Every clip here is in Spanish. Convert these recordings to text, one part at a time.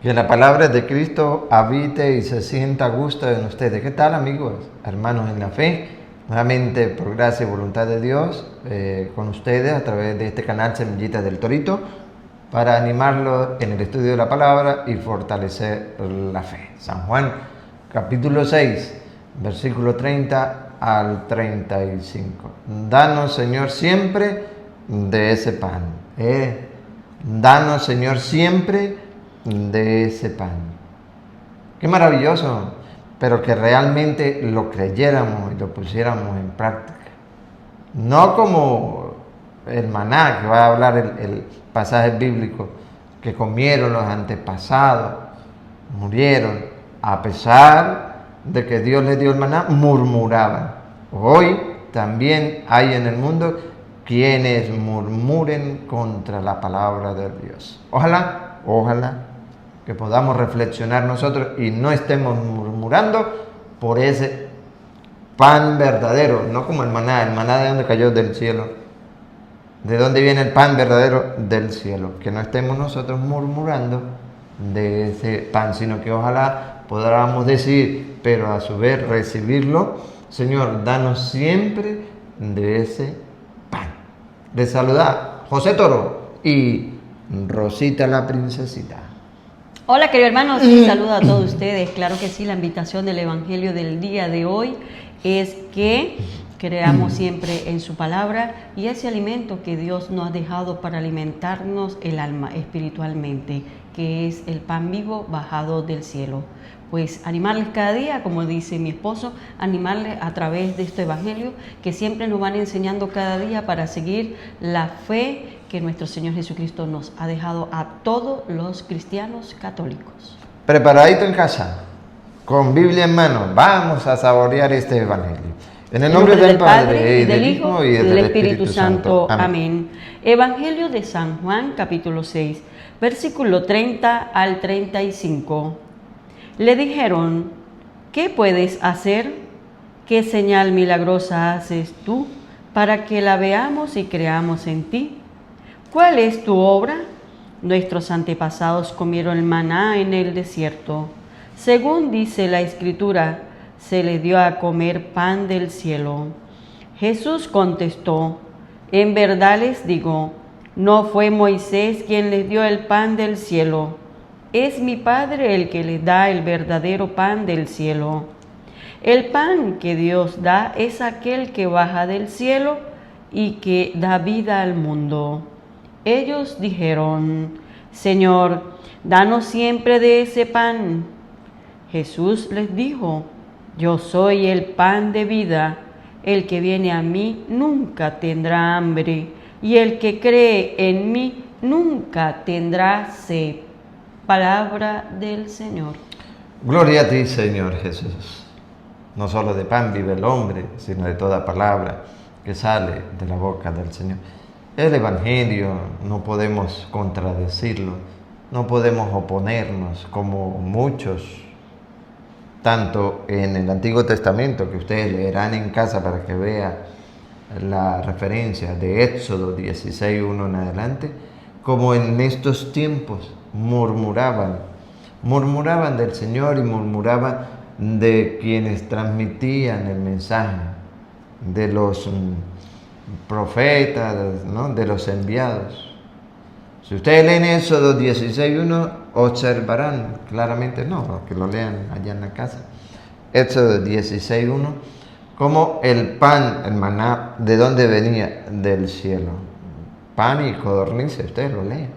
Que la palabra de Cristo habite y se sienta a gusto en ustedes. ¿Qué tal, amigos, hermanos en la fe? Nuevamente, por gracia y voluntad de Dios, con ustedes a través de este canal Semillitas del Torito, para animarlos en el estudio de la palabra y fortalecer la fe. San Juan, capítulo 6, versículo 30 al 35. Danos, Señor, siempre de ese pan. Danos, Señor, siempre de ese pan. Qué maravilloso, pero que realmente lo creyéramos y lo pusiéramos en práctica. No como el maná, que va a hablar el pasaje bíblico, que comieron los antepasados, murieron, a pesar de que Dios les dio el maná, murmuraban. Hoy también hay en el mundo quienes murmuren contra la palabra de Dios. Ojalá que podamos reflexionar nosotros y no estemos murmurando por ese pan verdadero, no como el maná de donde cayó del cielo. ¿De dónde viene el pan verdadero? Del cielo. Que no estemos nosotros murmurando de ese pan, sino que ojalá podamos decir, pero a su vez recibirlo. Señor, danos siempre de ese pan. Les saluda José Toro y Rosita la princesita. Hola, queridos hermanos, un saludo a todos ustedes. Claro que sí, la invitación del Evangelio del día de hoy es que creamos siempre en su palabra y ese alimento que Dios nos ha dejado para alimentarnos el alma espiritualmente, que es el pan vivo bajado del cielo. Pues animarles cada día, como dice mi esposo, animarles a través de este Evangelio que siempre nos van enseñando cada día para seguir la fe que nuestro Señor Jesucristo nos ha dejado a todos los cristianos católicos. Preparadito en casa, con Biblia en mano, vamos a saborear este Evangelio. En el nombre del Padre, y del Hijo, y del Espíritu Santo. Amén. Evangelio de San Juan, capítulo 6, versículo 30 al 35. Le dijeron, ¿qué puedes hacer? ¿Qué señal milagrosa haces tú para que la veamos y creamos en ti? ¿Cuál es tu obra? Nuestros antepasados comieron el maná en el desierto. Según dice la Escritura, se les dio a comer pan del cielo. Jesús contestó, en verdad les digo, no fue Moisés quien les dio el pan del cielo. Es mi Padre el que les da el verdadero pan del cielo. El pan que Dios da es aquel que baja del cielo y que da vida al mundo. Ellos dijeron, Señor, danos siempre de ese pan. Jesús les dijo, yo soy el pan de vida. El que viene a mí nunca tendrá hambre, y el que cree en mí nunca tendrá sed. Palabra del Señor. Gloria a ti, Señor Jesús. No solo de pan vive el hombre, sino de toda palabra que sale de la boca del Señor. El Evangelio no podemos contradecirlo, no podemos oponernos como muchos, tanto en el Antiguo Testamento, que ustedes leerán en casa para que vean la referencia de Éxodo 16:1 en adelante, como en estos tiempos murmuraban del Señor y murmuraban de quienes transmitían el mensaje, de los profetas, ¿no? De los enviados. Si ustedes leen Éxodo 16:1, observarán claramente, no, que lo lean allá en la casa, Éxodo 16:1, como el pan, el maná, ¿de dónde venía? Del cielo. Pan y codornices, ustedes lo leen.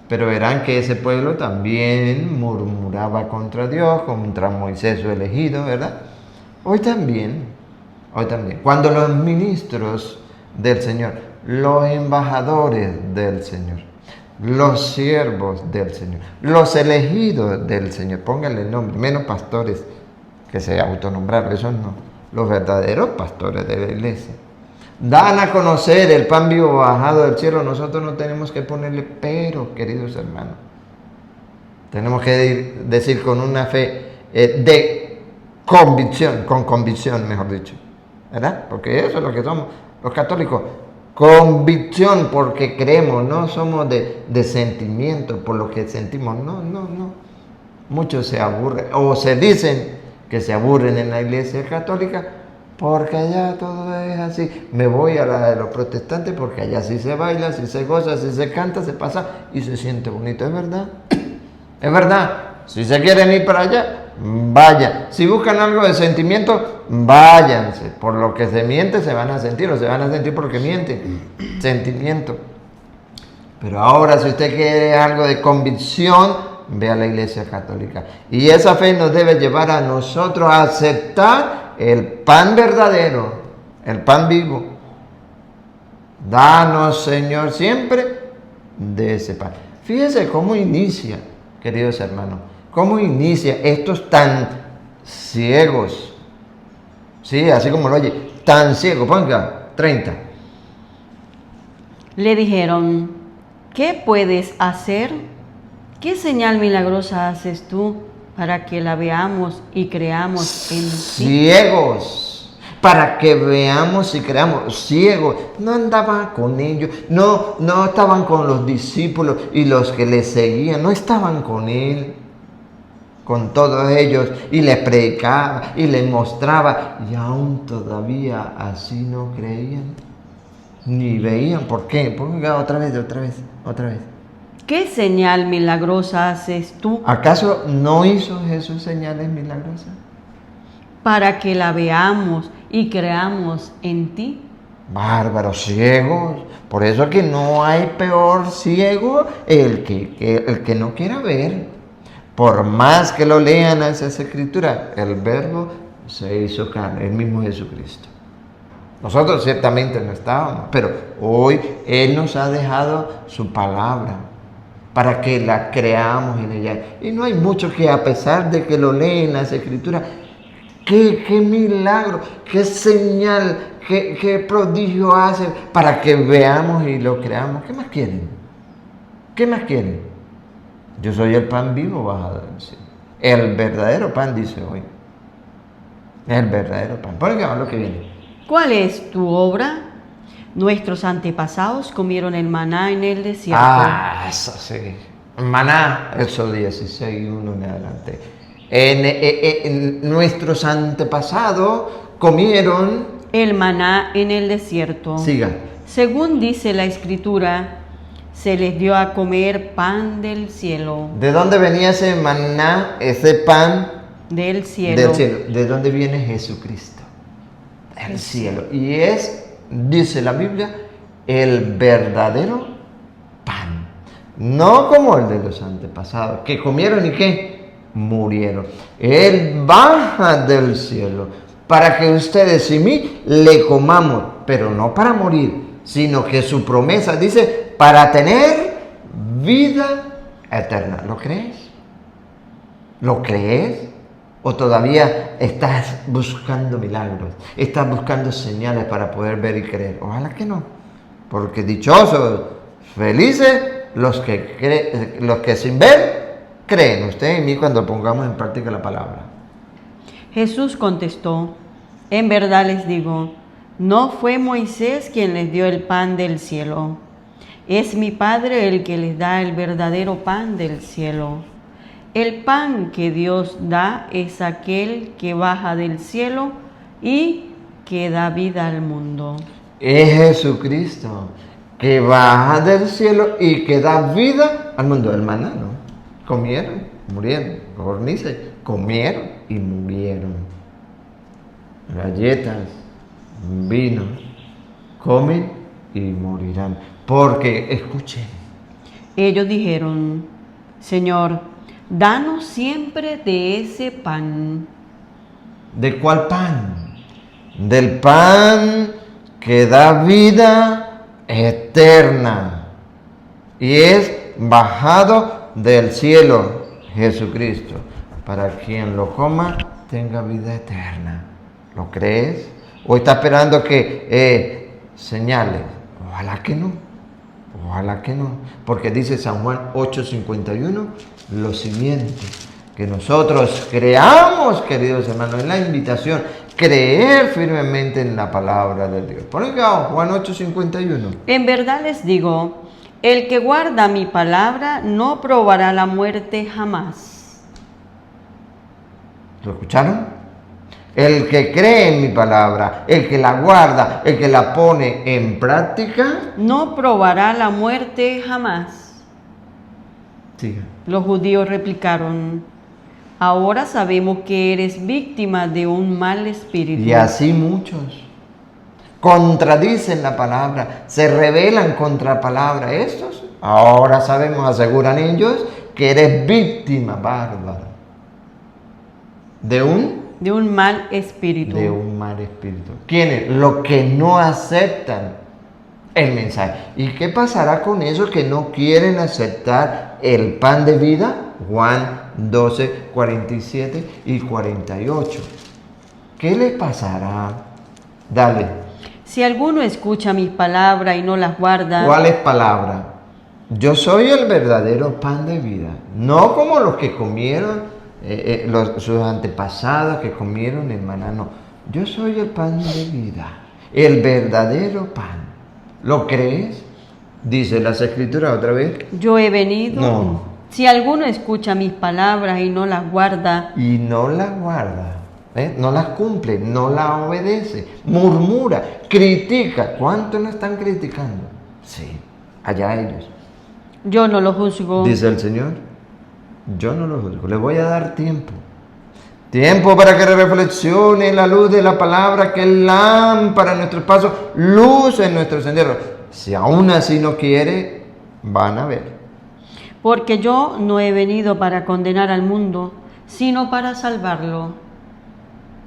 Pero verán que ese pueblo también murmuraba contra Dios, contra Moisés su elegido, ¿verdad? Hoy también. Cuando los ministros del Señor, los embajadores del Señor, los siervos del Señor, los elegidos del Señor, pónganle el nombre, menos pastores que se autonombraron, esos no, los verdaderos pastores de la iglesia, dan a conocer el pan vivo bajado del cielo, nosotros no tenemos que ponerle pero, queridos hermanos. Tenemos que decir con una fe de convicción, con convicción, mejor dicho, ¿verdad? Porque eso es lo que somos los católicos. Convicción porque creemos, no somos de sentimiento por lo que sentimos. No. Muchos se aburren o se dicen que se aburren en la iglesia católica porque allá todo es así. Me voy a la de los protestantes porque allá sí se baila, sí se goza, sí se canta, se pasa y se siente bonito. ¿Es verdad? Es verdad. Si se quieren ir para allá, vayan. Si buscan algo de sentimiento, váyanse. Por lo que se miente se van a sentir, o se van a sentir porque mienten. Sentimiento. Pero ahora si usted quiere algo de convicción, ve a la iglesia católica. Y esa fe nos debe llevar a nosotros a aceptar el pan verdadero, el pan vivo. Danos, Señor, siempre de ese pan. Fíjense cómo inicia, queridos hermanos, cómo inicia estos tan ciegos. Sí, así como lo oye, tan ciegos. Ponga 30. Le dijeron, ¿qué puedes hacer? ¿Qué señal milagrosa haces tú para que la veamos y creamos en ti? Ciegos, para que veamos y creamos. Ciegos, no andaban con ellos, no estaban con los discípulos y los que les seguían, no estaban con él, con todos ellos, y les predicaba y les mostraba, y aún todavía así no creían, ni veían. ¿Por qué? Ponga otra vez. ¿Qué señal milagrosa haces tú ¿Acaso no hizo Jesús señales milagrosas? para que la veamos y creamos en ti? Bárbaros, ciegos. Por eso que no hay peor ciego el que no quiera ver. Por más que lo lean a esas escrituras, el verbo se hizo carne, el mismo Jesucristo. Nosotros ciertamente no estábamos, pero hoy Él nos ha dejado su palabra para que la creamos en ella. Y no hay mucho que, a pesar de que lo leen las escrituras, qué milagro, qué señal, qué prodigio hace para que veamos y lo creamos. ¿Qué más quieren? ¿Qué más quieren? Yo soy el pan vivo bajado del cielo. El verdadero pan, dice hoy. El verdadero pan. Por ejemplo, lo que viene. ¿Cuál es tu obra? Nuestros antepasados comieron el maná en el desierto. Eso sí. Maná, Éxodo 16, 1 en adelante. Nuestros antepasados comieron el maná en el desierto. Siga. Según dice la Escritura, se les dio a comer pan del cielo. ¿De dónde venía ese maná, ese pan? Del cielo. Del cielo. ¿De dónde viene Jesucristo? Del cielo. Y es, dice la Biblia, el verdadero pan. No como el de los antepasados, que comieron y ¿qué? Murieron. Él baja del cielo para que ustedes y mí le comamos, pero no para morir, sino que su promesa dice para tener vida eterna. ¿Lo crees? ¿Lo crees? ¿O todavía estás buscando milagros? ¿Estás buscando señales para poder ver y creer? Ojalá que no. Porque dichosos, felices los que sin ver creen. Usted y mí cuando pongamos en práctica la palabra. Jesús contestó, en verdad les digo, no fue Moisés quien les dio el pan del cielo. Es mi Padre el que les da el verdadero pan del cielo. El pan que Dios da es aquel que baja del cielo y que da vida al mundo. Es Jesucristo que baja del cielo y que da vida al mundo. El maná, ¿no? Comieron, murieron. Gornices, comieron y murieron. Galletas, vino, comen y morirán. Porque, escuchen. Ellos dijeron, Señor, danos siempre de ese pan. ¿De cuál pan? Del pan que da vida eterna. Y es bajado del cielo, Jesucristo. Para quien lo coma, tenga vida eterna. ¿Lo crees? ¿O está esperando que señales? Ojalá que no. Ojalá que no. Porque dice San Juan 8:51 lo siguiente. Que nosotros creamos, queridos hermanos, en la invitación, creer firmemente en la palabra de Dios. Por ejemplo, Juan 8:51. En verdad les digo, el que guarda mi palabra no probará la muerte jamás. ¿Lo escucharon? El que cree en mi palabra, el que la guarda, el que la pone en práctica, No probará la muerte jamás. siga. Los judíos replicaron, ahora sabemos que eres víctima de un mal espíritu. Y así muchos contradicen la palabra, se rebelan contra la palabra. Estos, ahora sabemos, aseguran ellos, que eres víctima bárbara de un mal espíritu. mal espíritu. ¿Quiénes? Los que no aceptan el mensaje. ¿Y qué pasará con esos que no quieren aceptar el pan de vida? Juan 12, 47 y 48. ¿Qué les pasará? Dale. Si alguno escucha mis palabras y no las guarda, ¿Cuál es palabra? Yo soy el verdadero pan de vida. No como los que comieron, sus antepasados que comieron el maná. No. Yo soy el pan de vida. El verdadero pan. ¿Lo crees? Dice las escrituras otra vez. yo he venido. No. Si alguno escucha mis palabras y no las guarda, Y no las guarda. No las cumple, no las obedece, murmura, critica. ¿Cuántos no están criticando? Sí, allá ellos. yo no lo juzgo. Dice el Señor, yo no lo juzgo, le voy a dar tiempo. Tiempo para que reflexione la luz de la palabra, que es lámpara en nuestros pasos, luz en nuestro sendero. Si aún así no quiere, van a ver. Porque yo no he venido para condenar al mundo, sino para salvarlo.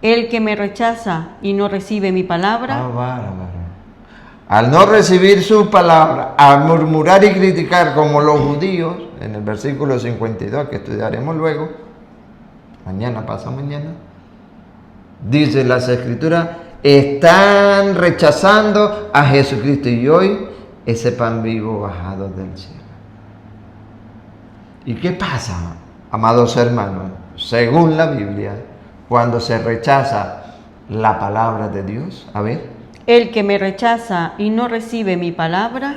El que me rechaza y no recibe mi palabra, Al no recibir su palabra, al murmurar y criticar como los judíos, en el versículo 52 que estudiaremos luego, mañana, pasado mañana, dice las escrituras, están rechazando a Jesucristo y hoy ese pan vivo bajado del cielo. ¿Y qué pasa, amados hermanos? Según la Biblia, cuando se rechaza la palabra de Dios, a ver. el que me rechaza y no recibe mi palabra,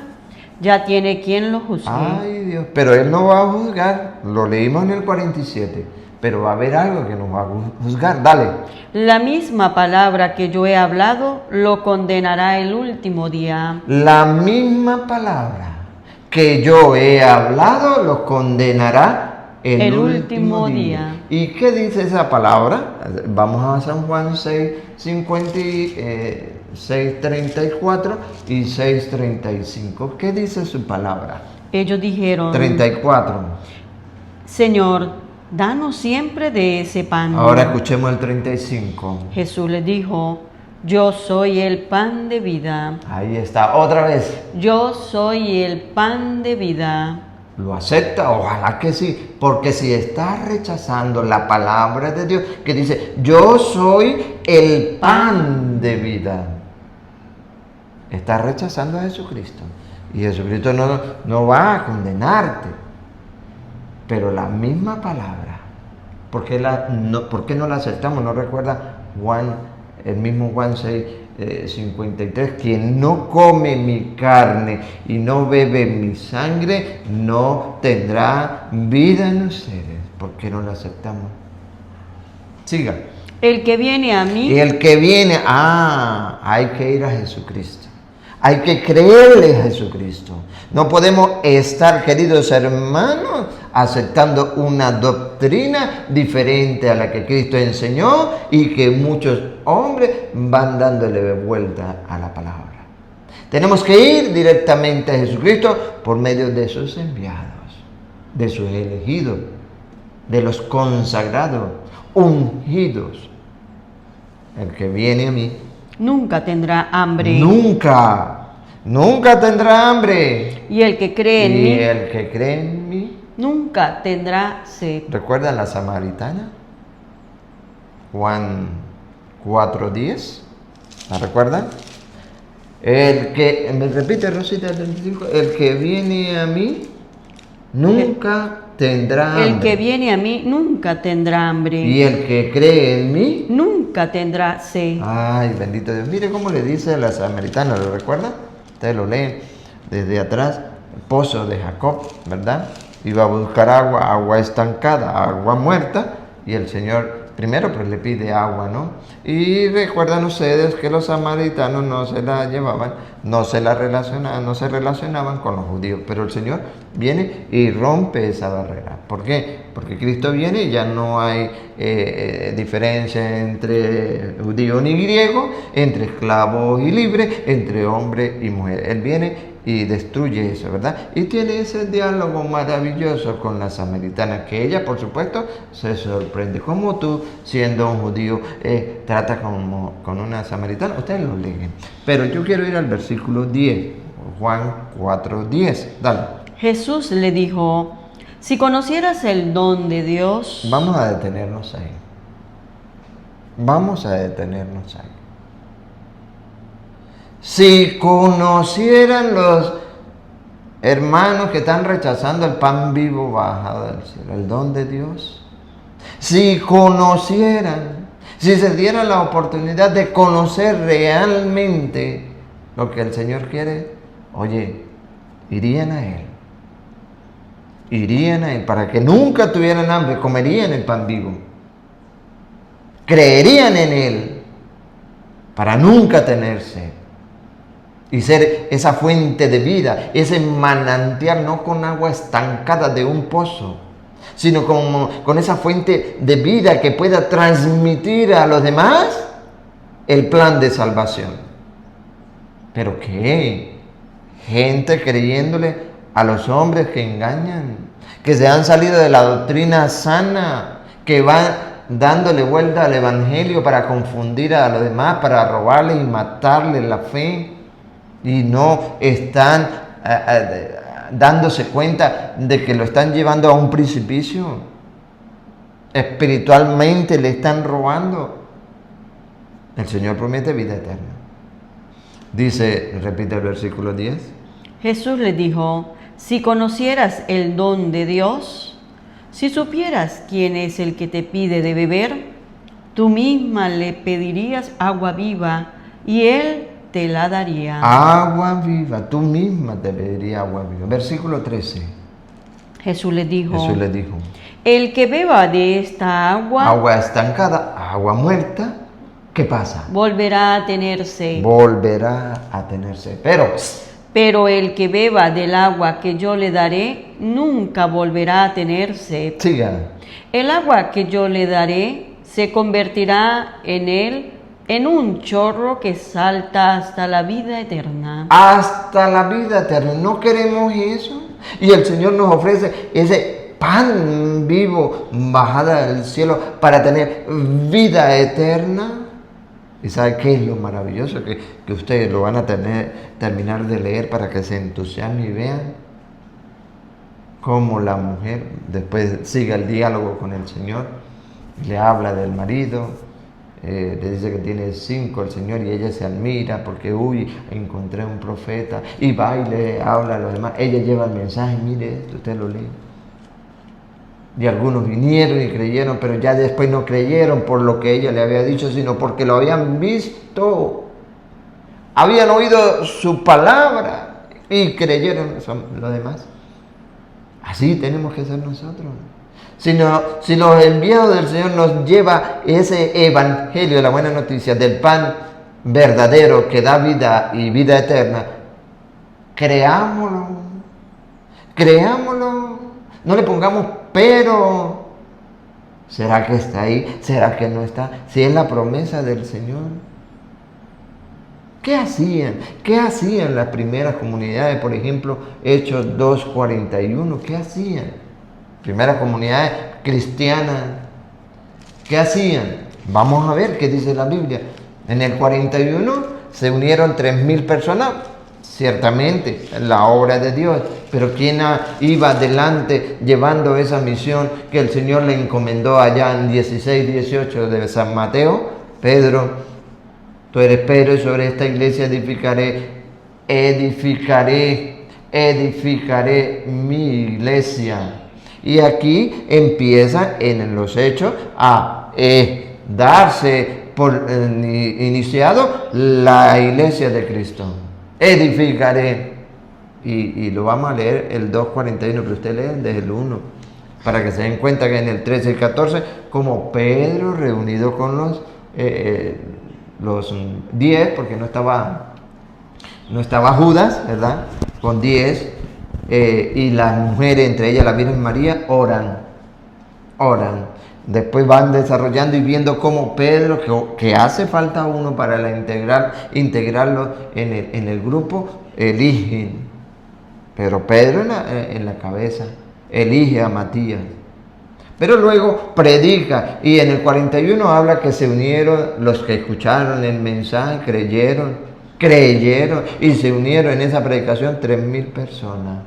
ya tiene quien lo juzgue. Ay Dios, pero Él no va a juzgar, lo leímos en el 47, pero va a haber algo que nos va a juzgar, dale. La misma palabra que yo he hablado lo condenará el último día. La misma palabra que yo he hablado lo condenará el último día. ¿Y qué dice esa palabra? Vamos a San Juan 6:34 y 6:35. ¿Qué dice su palabra? Ellos dijeron, 34. Señor, danos siempre de ese pan. Ahora escuchemos el 35. Jesús les dijo, yo soy el pan de vida. Ahí está, otra vez. Yo soy el pan de vida. ¿Lo acepta? Ojalá que sí, porque si está rechazando la palabra de Dios, que dice, yo soy el pan de vida, está rechazando a Jesucristo. Y Jesucristo no va a condenarte, pero la misma palabra, ¿por qué no la aceptamos? ¿No recuerda el mismo Juan 6:53, quien no come mi carne y no bebe mi sangre, no tendrá vida en ustedes? ¿Por qué no lo aceptamos? Siga. El que viene a mí, Y el que viene, hay que ir a Jesucristo. Hay que creerle a Jesucristo. No podemos estar, queridos hermanos, aceptando una doctrina diferente a la que Cristo enseñó y que muchos hombres van dándole vuelta a la palabra. Tenemos que ir directamente a Jesucristo por medio de sus enviados, de sus elegidos, de los consagrados, ungidos. El que viene a mí nunca tendrá hambre. Nunca tendrá hambre. Y el que cree en Y mí, el que cree en mí, nunca tendrá sed. ¿recuerdan la samaritana? Juan 4:10. ¿La recuerdan? Me repite Rosita el 35, el que viene a mí nunca tendrá hambre. El que viene a mí nunca tendrá hambre. Y el que cree en mí nunca tendrá sed. Ay, bendito Dios. Mire cómo le dice a la samaritana, ¿lo recuerdan? Ustedes lo leen desde atrás. El pozo de Jacob, ¿verdad? Iba a buscar agua, agua estancada, agua muerta. Y el Señor primero pues le pide agua, ¿no? Y recuerdan ustedes que los samaritanos no se la llevaban, no se relacionaban con los judíos. Pero el Señor viene y rompe esa barrera. ¿Por qué? Porque Cristo viene y ya no hay diferencia entre judío ni griego, entre esclavo y libre, entre hombre y mujer. Él viene y destruye eso, ¿verdad? Y tiene ese diálogo maravilloso con la samaritana, que ella, por supuesto, se sorprende. ¿Cómo tú, siendo un judío, tratas con una samaritana? Ustedes lo leen. Pero yo quiero ir al versículo 10, Juan 4:10. Dale. Jesús le dijo, si conocieras el don de Dios... Vamos a detenernos ahí. Vamos a detenernos ahí. Si conocieran los hermanos que están rechazando el pan vivo bajado del cielo, el don de Dios, si conocieran, si se dieran la oportunidad de conocer realmente lo que el Señor quiere, oye, irían a Él. Irían a Él para que nunca tuvieran hambre, comerían el pan vivo. Creerían en Él para nunca tener sed. Y ser esa fuente de vida, ese manantial, no con agua estancada de un pozo, sino con esa fuente de vida que pueda transmitir a los demás el plan de salvación. ¿Pero qué? Gente creyéndole a los hombres que engañan, que se han salido de la doctrina sana, que van dándole vuelta al evangelio para confundir a los demás, para robarle y matarle la fe. Y no están dándose cuenta de que lo están llevando a un precipicio. Espiritualmente le están robando. El Señor promete vida eterna. Dice, repite el versículo 10. Jesús le dijo, si conocieras el don de Dios, si supieras quién es el que te pide de beber, tú misma le pedirías agua viva y Él te la daría. Agua viva, tú misma te pedirías agua viva. Versículo 13. Jesús le dijo, el que beba de esta agua estancada, agua muerta, ¿qué pasa? Volverá a tener sed. Volverá a tener sed. Pero el que beba del agua que yo le daré, nunca volverá a tener sed. Siga. El agua que yo le daré se convertirá en él en un chorro que salta hasta la vida eterna. Hasta la vida eterna. ¿No queremos eso? Y el Señor nos ofrece ese pan vivo bajada del cielo para tener vida eterna. ¿Y sabe qué es lo maravilloso? Que ustedes lo van a terminar de leer para que se entusiasmen y vean cómo la mujer después sigue el diálogo con el Señor. Le habla del marido. Le dice que tiene 5 el Señor y ella se admira porque, encontré un profeta, y va y le habla a los demás. Ella lleva el mensaje, mire esto, usted lo lee. Y algunos vinieron y creyeron, pero ya después no creyeron por lo que ella le había dicho, sino porque lo habían visto. Habían oído su palabra y creyeron los demás. Así tenemos que ser nosotros. Si los enviados del Señor nos lleva ese evangelio, la buena noticia del pan verdadero que da vida y vida eterna, creámoslo, no le pongamos pero. ¿Será que está ahí? ¿Será que no está? Si es la promesa del Señor. ¿Qué hacían? ¿Qué hacían las primeras comunidades? Por ejemplo, Hechos 2:41, ¿qué hacían? Primeras comunidades cristianas, ¿qué hacían? Vamos a ver qué dice la Biblia. En el 41 se unieron 3,000 personas, ciertamente, la obra de Dios. Pero ¿quién iba adelante llevando esa misión que el Señor le encomendó allá en 16-18 de San Mateo? Pedro, tú eres Pedro y sobre esta iglesia edificaré mi iglesia. Y aquí empieza en los hechos a darse por iniciado la iglesia de Cristo. Edificaré. Y lo vamos a leer el 2:41, pero usted lee desde el 1, para que se den cuenta que en el 13 y 14, como Pedro reunido con los 10, porque no estaba Judas, ¿verdad? Con 10, y las mujeres, entre ellas la Virgen María, oran. Después van desarrollando y viendo cómo Pedro, que hace falta uno para integrarlo en el grupo, eligen. Pero Pedro en la cabeza elige a Matías. Pero luego predica, y en el 41 habla que se unieron los que escucharon el mensaje, creyeron y se unieron en esa predicación 3,000 personas.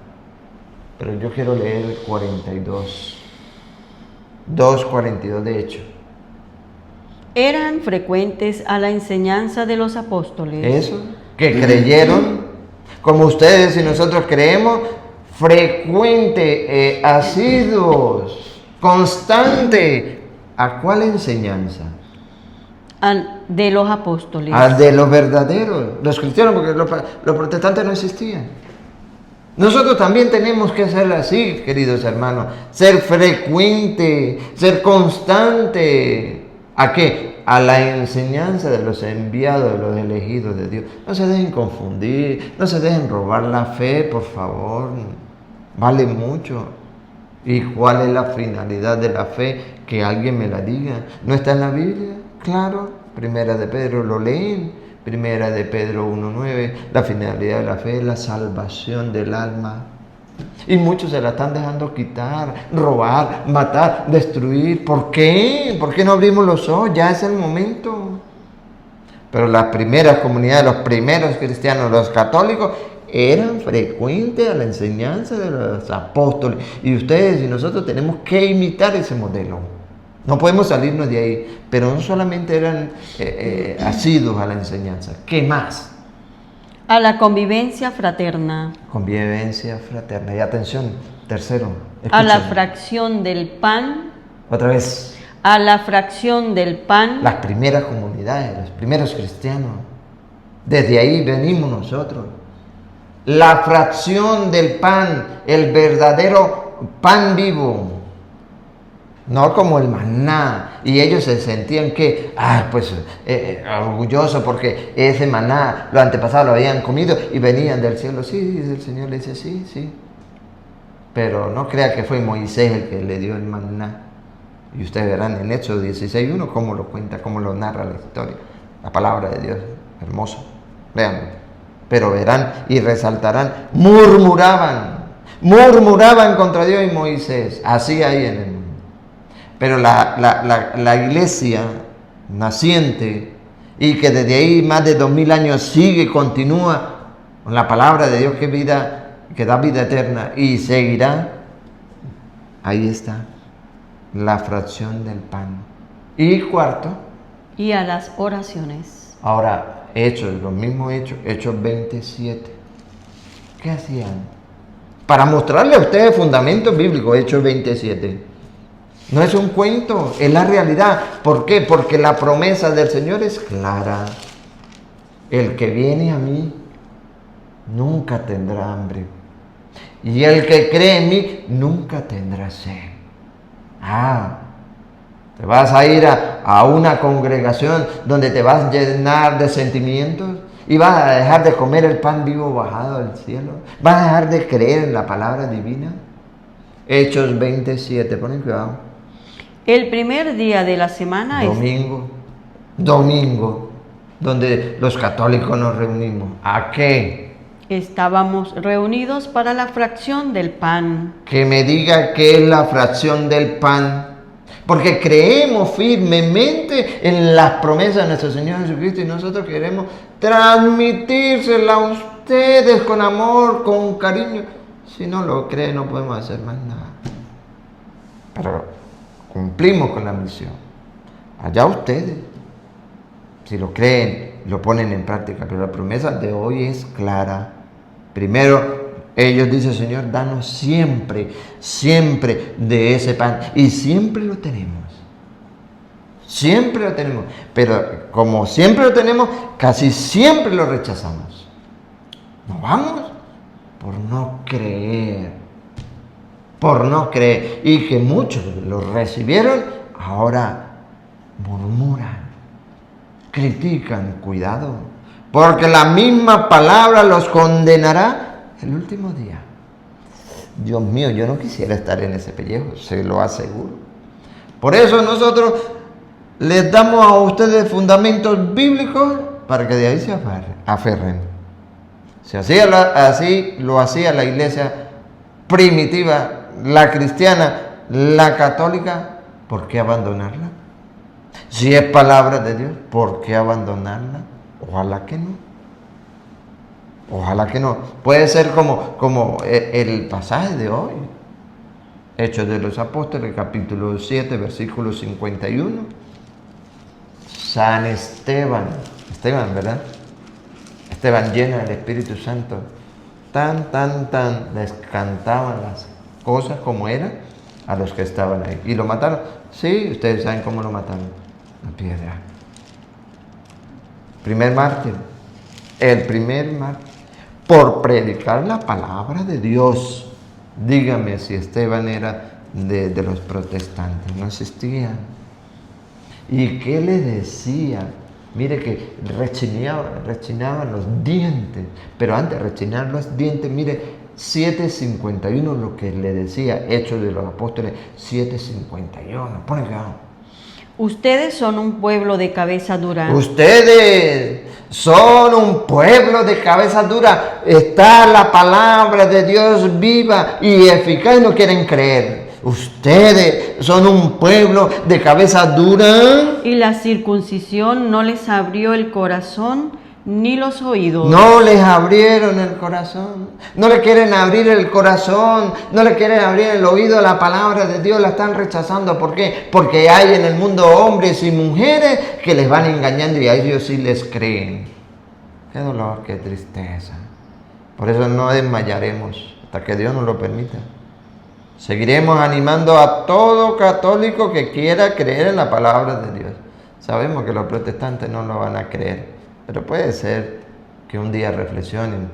Pero yo quiero leer el 42. 2:42 de hecho. Eran frecuentes a la enseñanza de los apóstoles. Eso, que creyeron, como ustedes y nosotros creemos, frecuente, asiduos, constante. ¿A cuál enseñanza? De los apóstoles. Al de los verdaderos, los cristianos, porque los protestantes no existían. Nosotros también tenemos que ser así, queridos hermanos, ser frecuente, ser constante. ¿A qué? A la enseñanza de los enviados, de los elegidos de Dios. No se dejen confundir, no se dejen robar la fe, por favor. Vale mucho. ¿Y cuál es la finalidad de la fe? Que alguien me la diga. ¿No está en la Biblia? Claro. Primera de Pedro, lo leen. Primera de Pedro 1:9, la finalidad de la fe es la salvación del alma. Y muchos se la están dejando quitar, robar, matar, destruir. ¿Por qué? ¿Por qué no abrimos los ojos? Ya es el momento. Pero las primeras comunidades, los primeros cristianos, los católicos, eran frecuentes a la enseñanza de los apóstoles. Y ustedes y nosotros tenemos que imitar ese modelo. No podemos salirnos de ahí, pero no solamente eran asiduos a la enseñanza. ¿Qué más? A la convivencia fraterna. Convivencia fraterna. Y atención, tercero. A la escúchame. fracción del pan. Otra vez. A la fracción del pan. Las primeras comunidades, los primeros cristianos. Desde ahí venimos nosotros. La fracción del pan, el verdadero pan vivo. No como el maná. Y ellos se sentían que, orgullosos porque ese maná, los antepasados lo habían comido y venían del cielo. Sí, el Señor le dice, sí. Pero no crea que fue Moisés el que le dio el maná. Y ustedes verán en Éxodo 16:1 cómo lo cuenta, cómo lo narra la historia. La palabra de Dios, hermoso. Vean. Pero verán y resaltarán, murmuraban contra Dios y Moisés. Así hay en el mundo. Pero la iglesia naciente y que desde ahí más de 2000 años continúa con la palabra de Dios que da vida eterna y seguirá, ahí está la fracción del pan. Y cuarto. Y a las oraciones. Ahora, los mismos Hechos 27. ¿Qué hacían? Para mostrarle a ustedes fundamentos bíblicos, Hechos 27. No es un cuento, es la realidad. ¿Por qué? Porque la promesa del Señor es clara. El que viene a mí nunca tendrá hambre. Y el que cree en mí nunca tendrá sed. ¿Te vas a ir a una congregación donde te vas a llenar de sentimientos? ¿Y vas a dejar de comer el pan vivo bajado del cielo? ¿Vas a dejar de creer en la palabra divina? Hechos 27, ponen cuidado. El primer día de la semana domingo, donde los católicos nos reunimos. ¿A qué? Estábamos reunidos para la fracción del pan. Que me diga qué es la fracción del pan. Porque creemos firmemente en las promesas de nuestro Señor Jesucristo y nosotros queremos transmitírsela a ustedes con amor, con cariño. Si no lo creen, no podemos hacer más nada. Pero cumplimos con la misión. Allá ustedes, si lo creen, lo ponen en práctica. Pero la promesa de hoy es clara. Primero, Ellos dicen, Señor, danos siempre, siempre de ese pan. Y siempre lo tenemos. Siempre lo tenemos. Pero como siempre lo tenemos, casi siempre lo rechazamos. No vamos por no creer. Por no creer. Y que muchos lo recibieron, ahora murmuran, critican. Cuidado. Porque la misma palabra los condenará el último día. Dios mío, yo no quisiera estar en ese pellejo, se lo aseguro. Por eso nosotros les damos a ustedes fundamentos bíblicos para que de ahí se aferren. Si así lo hacía la iglesia primitiva, la cristiana, la católica, ¿por qué abandonarla? Si es palabra de Dios, ¿por qué abandonarla? Ojalá que no. Ojalá que no. Puede ser como el pasaje de hoy. Hechos de los Apóstoles, capítulo 7, versículo 51. San Esteban, ¿verdad? Esteban lleno del Espíritu Santo. Les cantaban las cosas como eran a los que estaban ahí. ¿Y lo mataron? Sí, ustedes saben cómo lo mataron. La piedra. El primer mártir. Por predicar la palabra de Dios. Dígame si Esteban era de los protestantes. No existían. ¿Y qué le decía? Mire que rechinaban los dientes. Pero antes de rechinar los dientes, mire, 7:51 lo que le decía, Hechos de los Apóstoles 7:51. Pone acá. Ustedes son un pueblo de cabeza dura. Ustedes son un pueblo de cabeza dura. Está la palabra de Dios viva y eficaz y no quieren creer. Ustedes son un pueblo de cabeza dura. Y la circuncisión no les abrió el corazón ni los oídos. No les abrieron el corazón. No le quieren abrir el corazón. No le quieren abrir el oído a la palabra de Dios. La están rechazando. ¿Por qué? Porque hay en el mundo hombres y mujeres que les van engañando y a ellos sí les creen. Qué dolor, qué tristeza. Por eso no desmayaremos hasta que Dios nos lo permita. Seguiremos animando a todo católico que quiera creer en la palabra de Dios. Sabemos que los protestantes no lo van a creer. Pero puede ser que un día reflexionen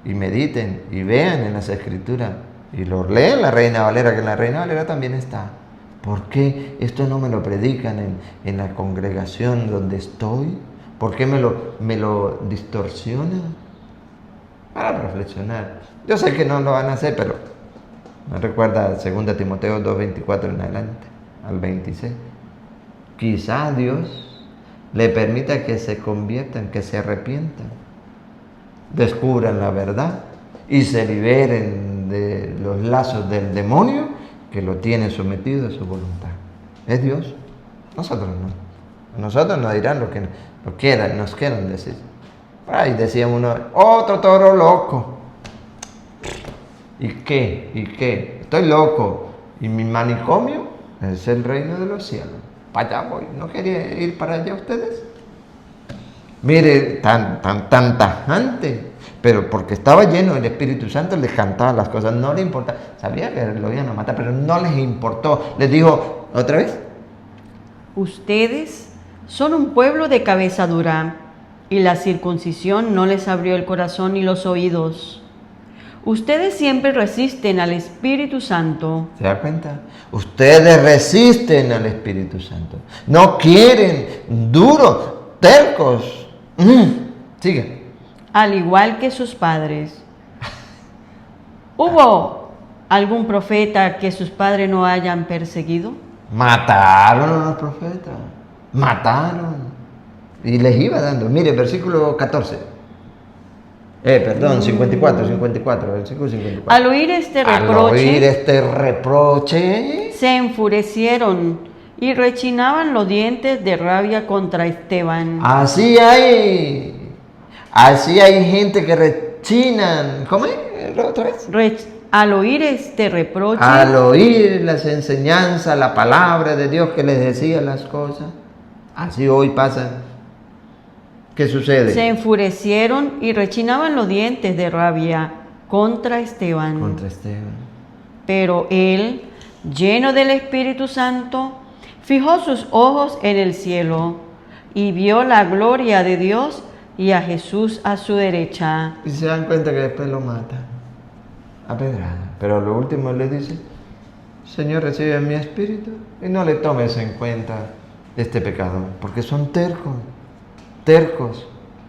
y mediten y vean en las Escrituras y lo lean la Reina Valera, que en la Reina Valera también está. ¿Por qué esto no me lo predican en la congregación donde estoy? ¿Por qué me lo distorsionan? Para reflexionar. Yo sé que no lo van a hacer, pero me recuerda 2 Timoteo 2:24 en adelante, al 26. Quizás Dios le permita que se conviertan, que se arrepientan, descubran la verdad y se liberen de los lazos del demonio que lo tiene sometido a su voluntad. Es Dios, nosotros no. Nosotros nos dirán lo que nos quieran decir. Por ahí decía uno, otro toro loco. ¿Y qué? Estoy loco. ¿Y mi manicomio? Es el reino de los cielos. Para allá voy. ¿No quería ir para allá ustedes? Mire, tan tajante. Pero porque estaba lleno del Espíritu Santo, les cantaba las cosas. No le importaba. Sabía que lo iban a matar, pero no les importó. Les dijo, ¿otra vez? Ustedes son un pueblo de cabeza dura, y la circuncisión no les abrió el corazón ni los oídos. Ustedes siempre resisten al Espíritu Santo. ¿Se da cuenta? Ustedes resisten al Espíritu Santo. No quieren, duros, tercos. Sigue. Al igual que sus padres. ¿Hubo algún profeta que sus padres no hayan perseguido? Mataron a los profetas. Mataron. Y les iba dando. Mire, versículo 14. 54, versículo 54. Al oír este reproche, se enfurecieron y rechinaban los dientes de rabia contra Esteban. Así hay gente que rechinan. ¿Cómo es? ¿Otra vez? Al oír este reproche, al oír las enseñanzas, la palabra de Dios que les decía las cosas, así hoy pasan. ¿Qué sucede? Se enfurecieron y rechinaban los dientes de rabia contra Esteban. contra Esteban. Pero él, lleno del Espíritu Santo, fijó sus ojos en el cielo y vio la gloria de Dios y a Jesús a su derecha. Y se dan cuenta que después lo mata a pedrada. Pero lo último le dice: Señor, recibe mi espíritu y no le tomes en cuenta este pecador, porque son tercos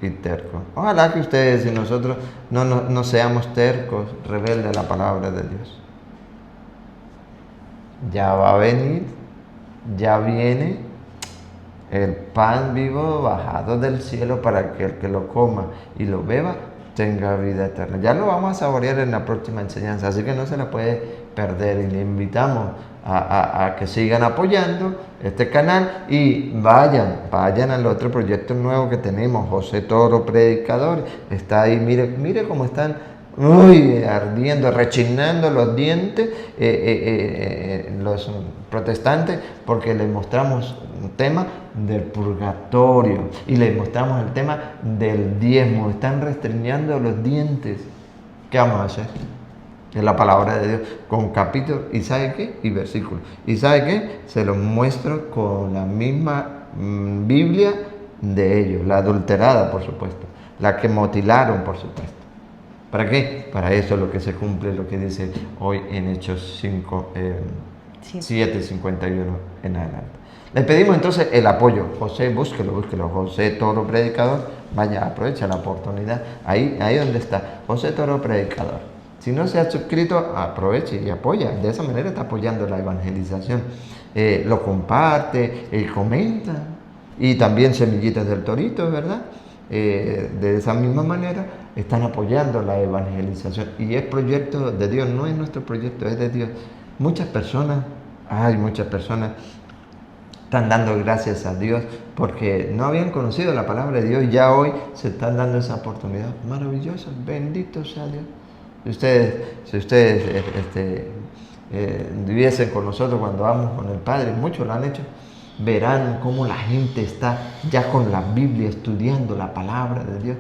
y tercos. Ojalá que ustedes y nosotros no seamos tercos, rebeldes a la palabra de Dios. Ya va a venir, ya viene el pan vivo bajado del cielo para que el que lo coma y lo beba tenga vida eterna. Ya lo vamos a saborear en la próxima enseñanza, así que no se la puede perder y le invitamos a que sigan apoyando este canal y vayan al otro proyecto nuevo que tenemos, José Toro Predicador. Está ahí, mire cómo están ardiendo, rechinando los dientes los protestantes, porque les mostramos un tema del purgatorio y les mostramos el tema del diezmo. Están restreñando los dientes. ¿Qué vamos a hacer? Es la palabra de Dios, con capítulo, y ¿sabe qué? Y versículo. ¿Y sabe qué? Se los muestro con la misma Biblia de ellos, la adulterada, por supuesto, la que mutilaron, por supuesto. ¿Para qué? Para eso es lo que se cumple, lo que dice hoy en Hechos 5, 7:51 en adelante. Les pedimos entonces el apoyo. José, búsquelo. José Toro Predicador. Vaya, aprovecha la oportunidad. Ahí donde está. José Toro Predicador. Si no se ha suscrito, aproveche y apoya. De esa manera está apoyando la evangelización. Lo comparte, comenta. Y también Semillitas del Torito, ¿verdad? De esa misma manera están apoyando la evangelización. Y es proyecto de Dios, no es nuestro proyecto, es de Dios. Muchas personas están dando gracias a Dios porque no habían conocido la palabra de Dios y ya hoy se están dando esa oportunidad maravillosa. Bendito sea Dios. Si ustedes viviesen con nosotros cuando vamos con el Padre, muchos lo han hecho, verán cómo la gente está ya con la Biblia estudiando la palabra de Dios.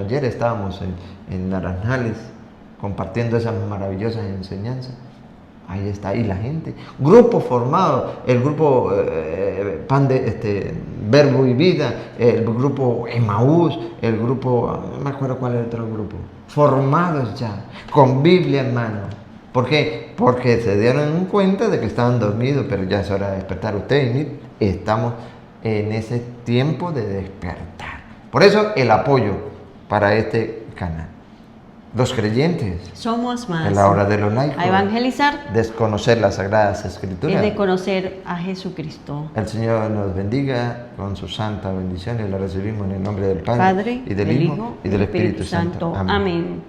Ayer estábamos en Naranjales compartiendo esas maravillosas enseñanzas. Ahí está, y la gente, grupo formado, el grupo Verbo y Vida, el grupo Emaús, el grupo, no me acuerdo cuál es el otro grupo, formados ya, con Biblia en mano. ¿Por qué? Porque se dieron cuenta de que estaban dormidos, pero ya es hora de despertar. Ustedes y mí estamos en ese tiempo de despertar. Por eso el apoyo para este canal. Los creyentes somos más en la hora de los laicos a evangelizar, desconocer las Sagradas Escrituras, es de conocer a Jesucristo. El Señor nos bendiga con su santa bendición y la recibimos en el nombre del Padre, y del Hijo y del Espíritu Santo. Amén.